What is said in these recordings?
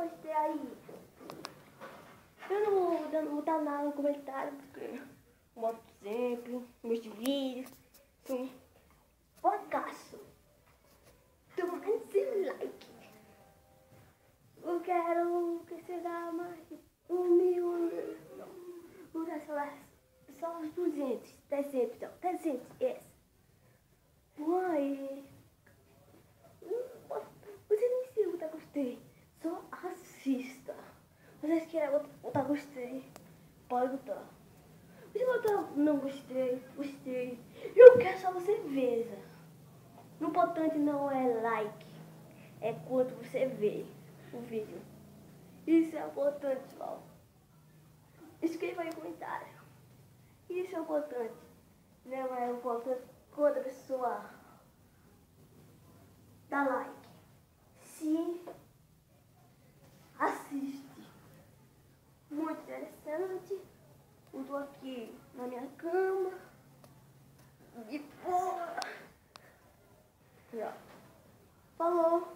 gostei aí. Eu não vou botar nada no comentário, porque eu boto sempre meus vídeos. Então, podcast. Então, esse like. Eu quero que você dá mais de 1.000. Vou dar só uns 200, 300, então. 300, yes. Uai. Você nem se botar gostei. Só assista. Vocês querem botar gostei? Pode botar. Se botar não gostei, gostei. Eu quero só você veja. O importante não é like. É quanto você vê o vídeo. Isso é importante, pessoal. Escreva aí no comentário. Isso é importante. Não é importante quando a pessoa dá like. Sim, assiste. Muito interessante. Eu tô aqui na minha cama. De boa. Já. Falou.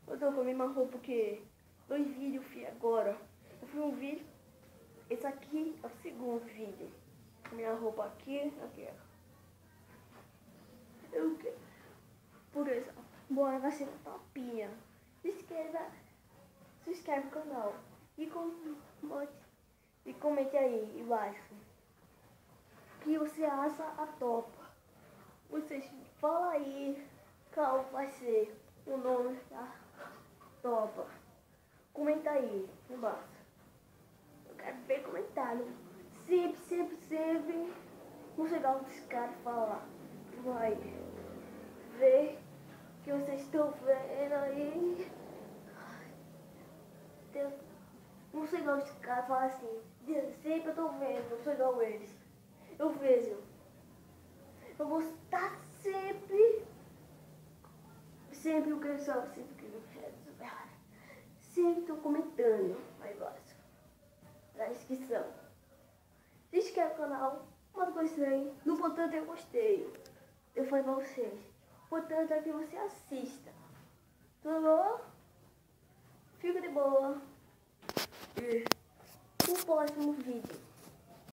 Eu tô com a mesma roupa que 2 vídeos eu fiz agora. Eu fiz um vídeo. Esse aqui é o segundo vídeo. Minha roupa aqui, aqui. Eu que. Por exemplo, bora vai ser topinha. Se inscreve no canal. E comente aí embaixo. O que você acha a topa? Vocês falam aí qual vai ser o nome da topa. Comenta aí embaixo. Eu quero ver comentário. Sempre. Vamos chegar os caras falar. Vai ver que vocês estão vendo aí. Não sei igual os caras falam assim. Sempre eu tô vendo, não sou igual eles. Eu vejo. Eu vou estar sempre o que eu sou, sempre que eu quero. Sempre tô comentando aí embaixo. Na descrição. Se inscreve no canal, manda gostei. No importante eu gostei. Eu falei pra vocês. O importante é que você assista. Tudo bom? Fica de boa. E o próximo vídeo.